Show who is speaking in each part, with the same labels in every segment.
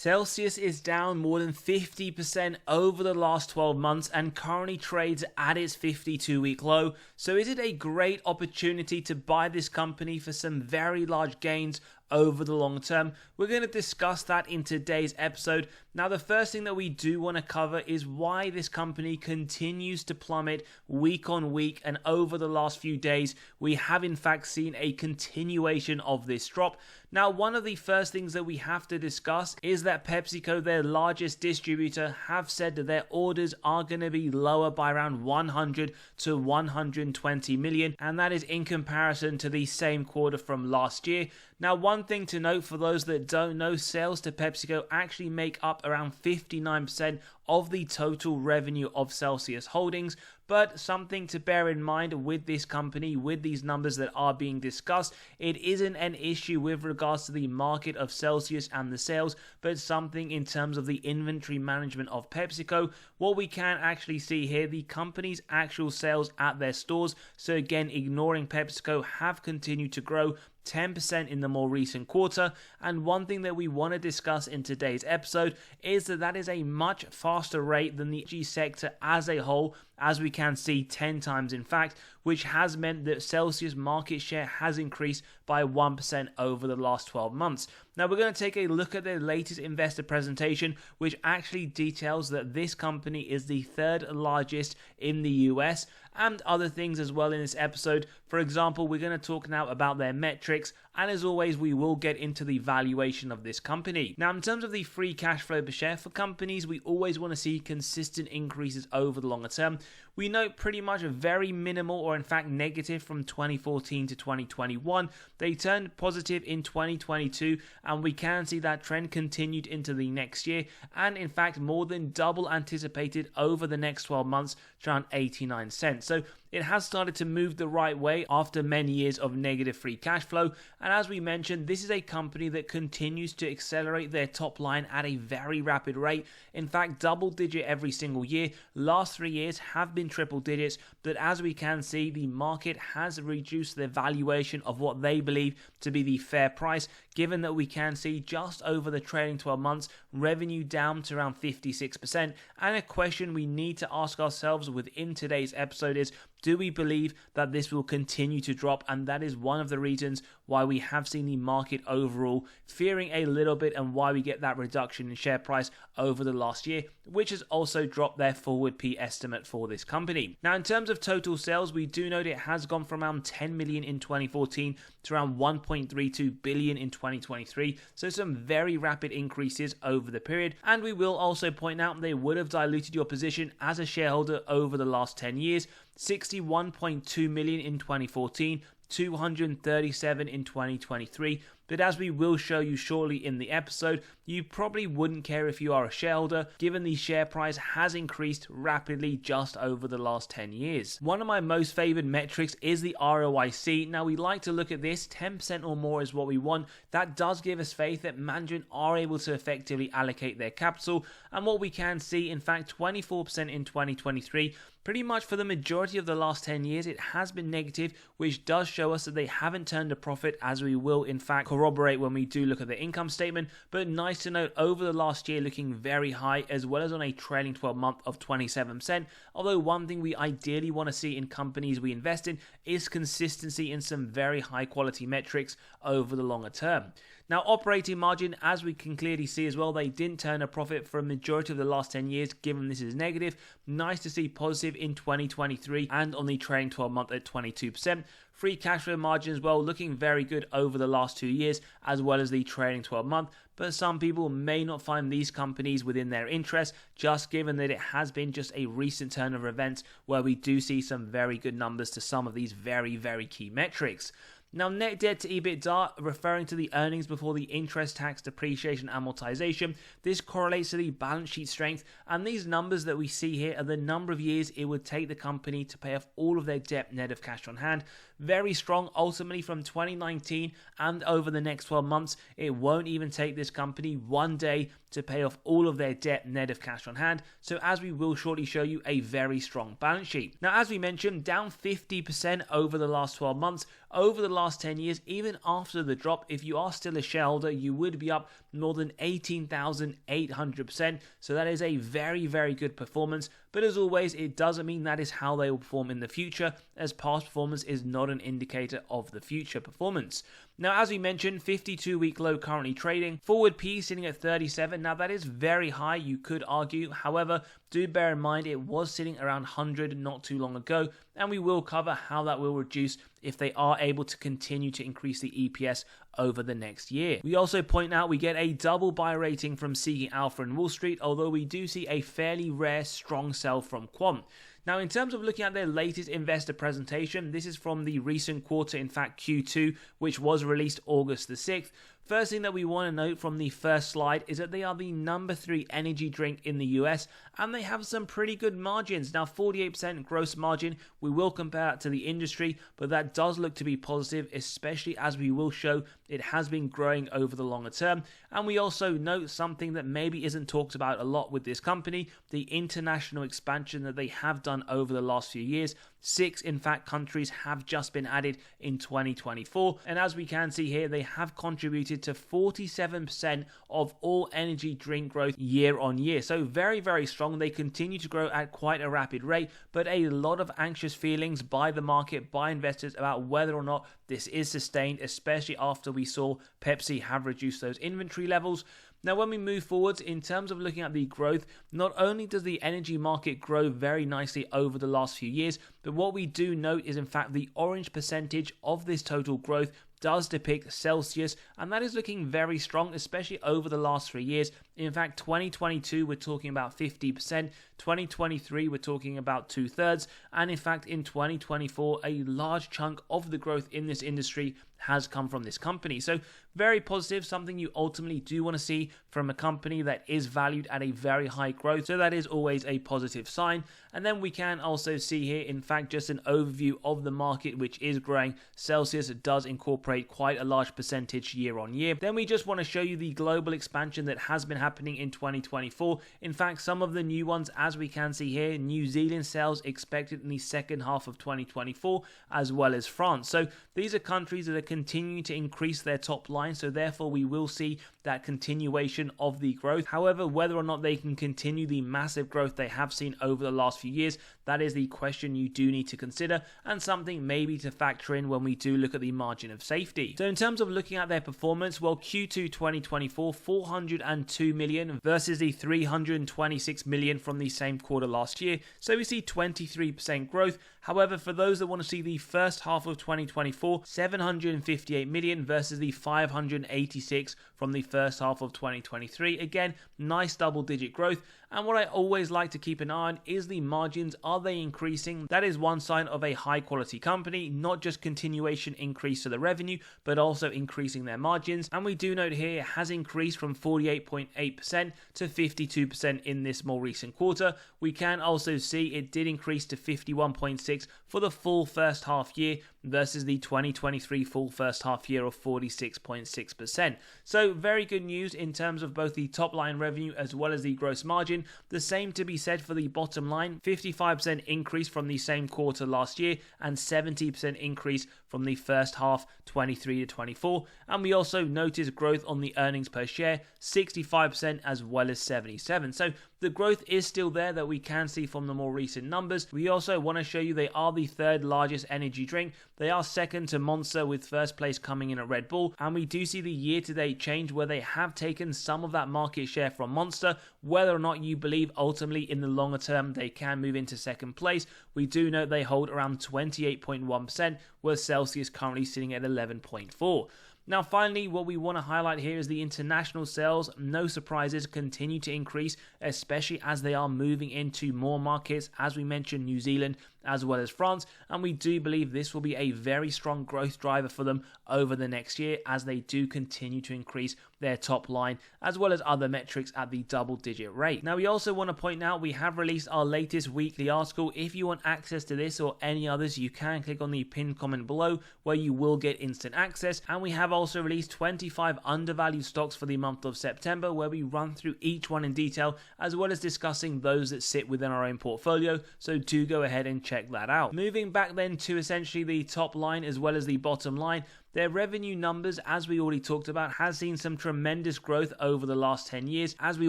Speaker 1: Celsius is down more than 50% over the last 12 months and currently trades at its 52-week low. So is it a great opportunity to buy this company for some very large gains over the long term? We're going to discuss that in today's episode. Now, the first thing that we do want to cover is why this company continues to plummet week on week, and over the last few days we have in fact seen a continuation of this drop. Now, one of the first things that we have to discuss is that PepsiCo, their largest distributor, have said that their orders are going to be lower by around 100 to 120 million, and that is in comparison to the same quarter from last year. Now, one thing to note for those that don't know, sales to PepsiCo actually make up around 59% of the total revenue of Celsius Holdings. But something to bear in mind with this company, with these numbers that are being discussed, it isn't an issue with regards to the market of Celsius and the sales, but something in terms of the inventory management of PepsiCo. What we can actually see here, the company's actual sales at their stores, so again ignoring PepsiCo, have continued to grow 10% in the more recent quarter. And one thing that we want to discuss in today's episode is that is a much faster rate than the energy sector as a whole, as we can see 10 times in fact, which has meant that Celsius market share has increased by 1% over the last 12 months. Now, we're going to take a look at their latest investor presentation, which actually details that this company is the third largest in the US, and other things as well in this episode. For example, we're going to talk now about their metrics, and as always, we will get into the valuation of this company. Now, in terms of the free cash flow per share for companies, we always want to see consistent increases over the longer term. We note pretty much a very minimal, or in fact negative, from 2014 to 2021. They turned positive in 2022, and we can see that trend continued into the next year, and in fact more than double anticipated over the next 12 months to around 89 cents. So it has started to move the right way after many years of negative free cash flow. And as we mentioned, this is a company that continues to accelerate their top line at a very rapid rate. In fact, double digit every single year. Last 3 years have been triple digits, but as we can see, the market has reduced the valuation of what they believe to be the fair price, given that we can see just over the trailing 12 months revenue down to around 56%. And a question we need to ask ourselves within today's episode is, do we believe that this will continue to drop? And that is one of the reasons why we have seen the market overall fearing a little bit, and why we get that reduction in share price over the last year, which has also dropped their forward P estimate for this company. Now, in terms of total sales, we do note it has gone from around 10 million in 2014 to around 1.32 billion in 2023. So some very rapid increases over the period. And we will also point out they would have diluted your position as a shareholder over the last 10 years. 61.2 million in 2014, 237 in 2023. But as we will show you shortly in the episode, you probably wouldn't care if you are a shareholder, given the share price has increased rapidly just over the last 10 years. One of my most favored metrics is the ROIC. Now, we like to look at this, 10% or more is what we want. That does give us faith that management are able to effectively allocate their capital. And what we can see, in fact, 24% in 2023, pretty much for the majority of the last 10 years, it has been negative, which does show us that they haven't turned a profit, as we will in fact corroborate when we do look at the income statement. But nice to note, over the last year looking very high, as well as on a trailing 12 month of 27%. Although one thing we ideally want to see in companies we invest in is consistency in some very high quality metrics over the longer term. Now, operating margin, as we can clearly see as well, they didn't turn a profit for a majority of the last 10 years, given this is negative. Nice to see positive in 2023 and on the trailing 12 month at 22%. Free cash flow margin as well, looking very good over the last 2 years, as well as the trailing 12 month. But some people may not find these companies within their interest, just given that it has been just a recent turn of events where we do see some very good numbers to some of these very, very key metrics. Now, net debt to EBITDA, referring to the earnings before the interest, tax, depreciation, amortization, this correlates to the balance sheet strength, and these numbers that we see here are the number of years it would take the company to pay off all of their debt net of cash on hand. very strong ultimately from 2019 and over the next 12 months. It won't even take this company one day to pay off all of their debt net of cash on hand. So as we will shortly show you, a very strong balance sheet. Now, as we mentioned, down 50% over the last 12 months. Over the last 10 years, even after the drop, if you are still a shareholder, you would be up more than 18,800%. So that is a very, very good performance. But as always, it doesn't mean that is how they will perform in the future, as past performance is not an indicator of the future performance. Now, as we mentioned, 52-week low currently trading. Forward P sitting at 37. Now, that is very high, you could argue. However, do bear in mind it was sitting around 100 not too long ago, and we will cover how that will reduce if they are able to continue to increase the EPS over the next year. We also point out we get a double buy rating from Seeking Alpha and Wall Street, although we do see a fairly rare strong sell from Quant. Now, in terms of looking at their latest investor presentation, this is from the recent quarter, in fact Q2, which was released August the 6th. First thing that we want to note from the first slide is that they are the number 3 energy drink in the US, and they have some pretty good margins. Now, 48% gross margin, we will compare that to the industry, but that does look to be positive, especially as we will show it has been growing over the longer term. And we also note something that maybe isn't talked about a lot with this company, the international expansion that they have done over the last few years. 6, in fact, countries have just been added in 2024. And as we can see here, they have contributed to 47% of all energy drink growth year on year. So very, very strong. They continue to grow at quite a rapid rate, but a lot of anxious feelings by the market, by investors about whether or not this is sustained, especially after we saw Pepsi have reduced those inventory levels. Now, when we move forward in terms of looking at the growth, not only does the energy market grow very nicely over the last few years, but what we do note is in fact the orange percentage of this total growth does depict Celsius, and that is looking very strong, especially over the last 3 years. In fact, 2022, we're talking about 50%, 2023, we're talking about 2/3, and in fact, in 2024, a large chunk of the growth in this industry has come from this company. So very positive, something you ultimately do want to see from a company that is valued at a very high growth. So that is always a positive sign. And then we can also see here, in fact, just an overview of the market, which is growing. Celsius does incorporate quite a large percentage year on year. Then we just want to show you the global expansion that has been happening in 2024. In fact, some of the new ones, as we can see here, New Zealand sales expected in the second half of 2024, as well as France. So these are countries that are continuing to increase their top line. So therefore, we will see that continuation of the growth. However, whether or not they can continue the massive growth they have seen over the last few years, that is the question you do need to consider, and something maybe to factor in when we do look at the margin of safety. So in terms of looking at their performance, well, Q2 2024, 402 million versus the 326 million from the same quarter last year. So we see 23% growth. However, for those that want to see the first half of 2024, 758 million versus the 586 from the first half of 2023. Again, nice double-digit growth. And what I always like to keep an eye on is the margins. Are they increasing? That is one sign of a high-quality company, not just continuation increase to the revenue, but also increasing their margins. And we do note here it has increased from 48.8% to 52% in this more recent quarter. We can also see it did increase to 51.6% for the full first half year versus the 2023 full first half year of 46.6%. So very good news in terms of both the top line revenue as well as the gross margin. The same to be said for the bottom line, 55% increase from the same quarter last year and 70% increase from the first half 23 to 24. And we also noticed growth on the earnings per share, 65% as well as 77%. So the growth is still there that we can see from the more recent numbers. We also want to show you they are the third largest energy drink. They are second to Monster, with first place coming in at Red Bull. And we do see the year-to-date change where they have taken some of that market share from Monster. Whether or not you believe ultimately in the longer term they can move into second place, we do know they hold around 28.1%, where Celsius currently sitting at 11.4%. Now, finally, what we want to highlight here is the international sales. No surprises, continue to increase, especially as they are moving into more markets. As we mentioned, New Zealand as well as France, and we do believe this will be a very strong growth driver for them over the next year as they do continue to increase their top line as well as other metrics at the double-digit rate. Now, we also want to point out we have released our latest weekly article. If you want access to this or any others, you can click on the pinned comment below where you will get instant access. And we have also released 25 undervalued stocks for the month of September where we run through each one in detail as well as discussing those that sit within our own portfolio, so do go ahead and check that out. Moving back then to essentially the top line as well as the bottom line, their revenue numbers, as we already talked about, has seen some tremendous growth over the last 10 years. As we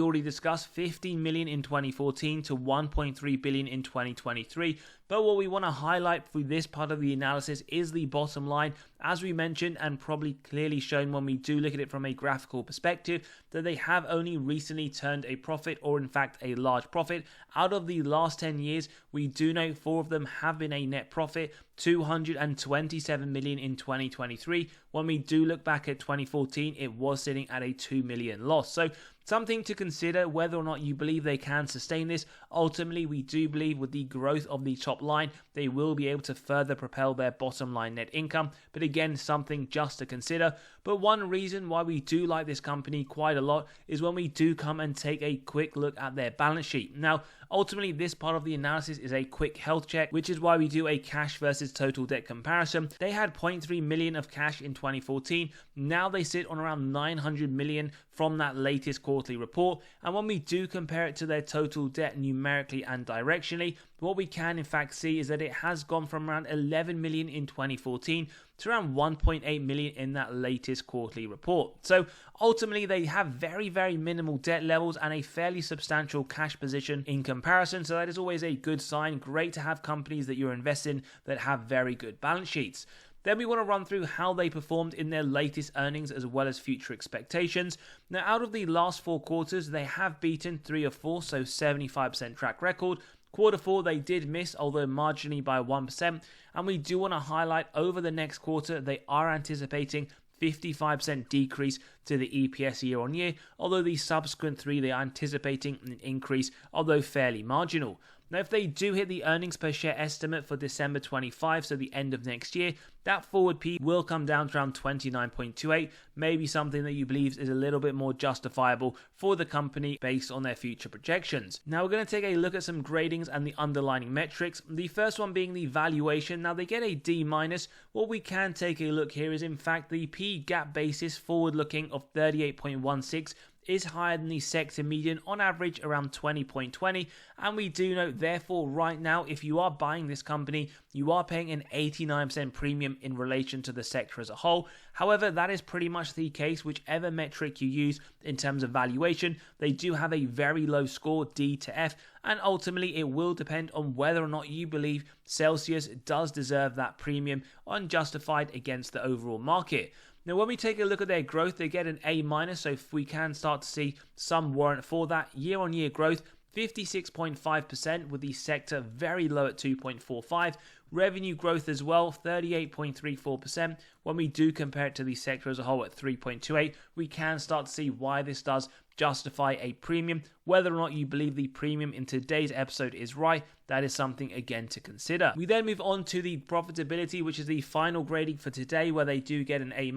Speaker 1: already discussed, 15 million in 2014 to 1.3 billion in 2023. But what we want to highlight through this part of the analysis is the bottom line, as we mentioned and probably clearly shown when we do look at it from a graphical perspective, that they have only recently turned a profit, or in fact a large profit. Out of the last 10 years, we do know 4 of them have been a net profit, 227 million in 2023. When we do look back at 2014, it was sitting at a 2 million loss. So something to consider whether or not you believe they can sustain this. Ultimately, we do believe with the growth of the top line, they will be able to further propel their bottom line net income. But again, something just to consider. But one reason why we do like this company quite a lot is when we do come and take a quick look at their balance sheet. Now, ultimately, this part of the analysis is a quick health check, which is why we do a cash versus total debt comparison. They had 0.3 million of cash in 2014. Now they sit on around 900 million from that latest quarterly report. And when we do compare it to their total debt numerically and directionally, what we can in fact see is that it has gone from around 11 million in 2014 to around 1.8 million in that latest quarterly report. So ultimately, they have very, very minimal debt levels and a fairly substantial cash position in comparison. So that is always a good sign. Great to have companies that you're investing in that have very good balance sheets. Then we want to run through how they performed in their latest earnings as well as future expectations. Now, out of the last 4 quarters, they have beaten 3 of 4, so 75% track record. Quarter 4, they did miss, although marginally by 1%. And we do want to highlight over the next quarter, they are anticipating 55% decrease to the EPS year on year, although the subsequent 3, they are anticipating an increase, although fairly marginal. Now, if they do hit the earnings per share estimate for December 25, so the end of next year, that forward P will come down to around 29.28, maybe something that you believe is a little bit more justifiable for the company based on their future projections. Now, we're going to take a look at some gradings and the underlying metrics. The first one being the valuation. Now, they get a D-. What we can take a look here is, in fact, the P gap basis forward looking of 38.16 is higher than the sector median, on average around 20.20, and we do know therefore right now if you are buying this company you are paying an 89% premium in relation to the sector as a whole. However, that is pretty much the case whichever metric you use in terms of valuation. They do have a very low score, D to F, and ultimately it will depend on whether or not you believe Celsius does deserve that premium unjustified against the overall market. Now, when we take a look at their growth, they get an A-, so if we can start to see some warrant for that. Year-on-year growth, 56.5%, with the sector very low at 2.45. Revenue growth as well, 38.34%. When we do compare it to the sector as a whole at 3.28, we can start to see why this does justify a premium. Whether or not you believe the premium in today's episode is right, that is something again to consider. We then move on to the profitability, which is the final grading for today, where they do get an A-.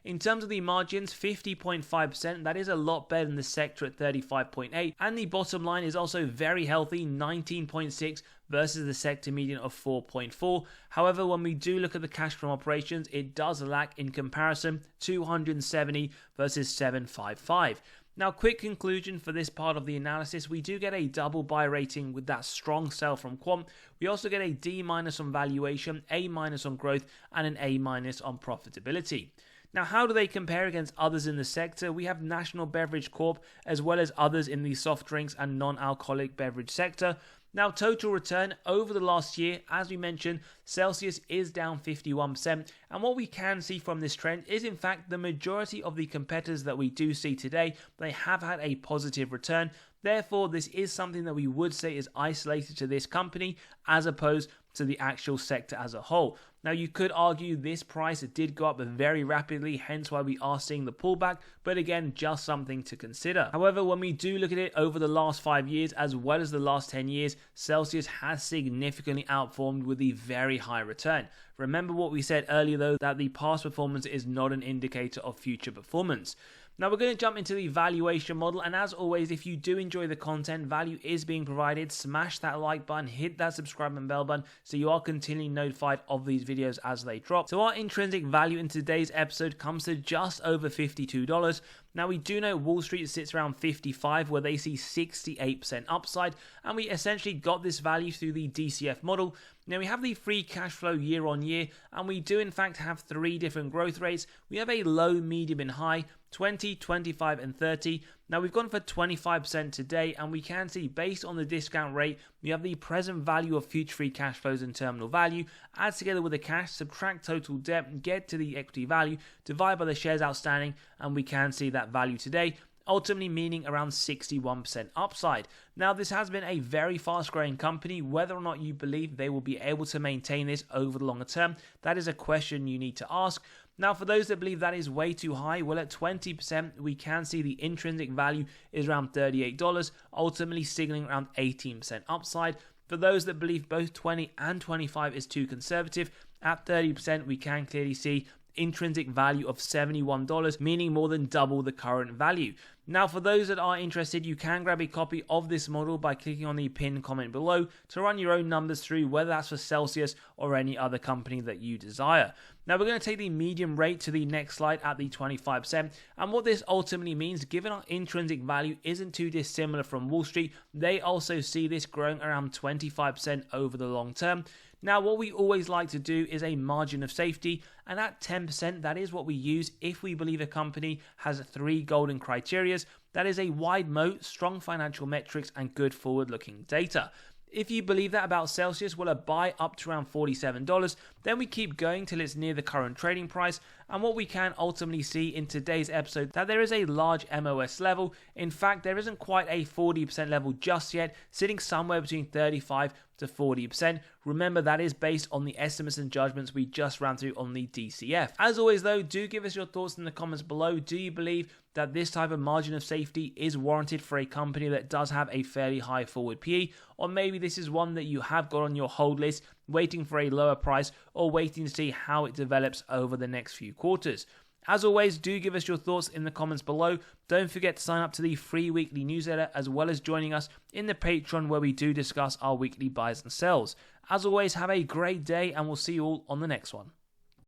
Speaker 1: In terms of the margins, 50.5%, that is a lot better than the sector at 35.8%, and the bottom line is also very healthy, 19.6% versus the sector median of 4.4%. However, when we do look at the cash from operations, it does lack in comparison, 270 versus 755. Now, quick conclusion for this part of the analysis, we do get a double buy rating with that strong sell from quant. We also get a D- on valuation, A- on growth, and an A- on profitability. Now, how do they compare against others in the sector? We have National Beverage Corp as well as others in the soft drinks and non-alcoholic beverage sector. Now, total return over the last year, as we mentioned, Celsius is down 51%. And what we can see from this trend is, in fact, the majority of the competitors that we do see today, they have had a positive return. Therefore, this is something that we would say is isolated to this company as opposed to the actual sector as a whole. Now you could argue this price did go up very rapidly, hence why we are seeing the pullback, but again, just something to consider. However, when we do look at it over the last 5 years as well as the last 10 years, Celsius has significantly outperformed with a very high return. Remember what we said earlier though, that the past performance is not an indicator of future performance. Now we're going to jump into the valuation model, and as always, if you do enjoy the content, value is being provided, smash that like button, hit that subscribe and bell button so you are continually notified of these videos as they drop. So our intrinsic value in today's episode comes to just over $52. Now we do know Wall Street sits around 55 where they see 68% upside, and we essentially got this value through the DCF model. Now we have the free cash flow year on year, and we do in fact have 3 different growth rates. We have a low, medium and high, 20, 25 and 30. Now we've gone for 25% today, and we can see based on the discount rate, we have the present value of future free cash flows and terminal value, add together with the cash, subtract total debt, get to the equity value, divide by the shares outstanding, and we can see that value today, ultimately meaning around 61% upside. Now this has been a very fast growing company. Whether or not you believe they will be able to maintain this over the longer term, that is a question you need to ask. Now for those that believe that is way too high, well at 20% we can see the intrinsic value is around $38, ultimately signaling around 18% upside. For those that believe both 20 and 25 is too conservative, at 30% we can clearly see intrinsic value of $71, meaning more than double the current value. Now for those that are interested, you can grab a copy of this model by clicking on the pinned comment below to run your own numbers through, whether that's for Celsius or any other company that you desire. Now we're going to take the medium rate to the next slide at the 25%, and what this ultimately means, given our intrinsic value isn't too dissimilar from Wall Street, they also see this growing around 25% over the long term. Now what we always like to do is a margin of safety, and at 10% that is what we use if we believe a company has 3 golden criterias. That is a wide moat, strong financial metrics and good forward looking data. If you believe that about Celsius, we'll buy up to around $47, then we keep going till it's near the current trading price, and what we can ultimately see in today's episode that there is a large MOS level. In fact, there isn't quite a 40% level just yet, sitting somewhere between 35 to 40%. Remember, that is based on the estimates and judgments we just ran through on the DCF. As always though, do give us your thoughts in the comments below. Do you believe that this type of margin of safety is warranted for a company that does have a fairly high forward PE, or maybe this is one that you have got on your hold list waiting for a lower price or waiting to see how it develops over the next few quarters? As always, do give us your thoughts in the comments below. Don't forget to sign up to the free weekly newsletter, as well as joining us in the Patreon where we do discuss our weekly buys and sells. As always, have a great day, and we'll see you all on the next one.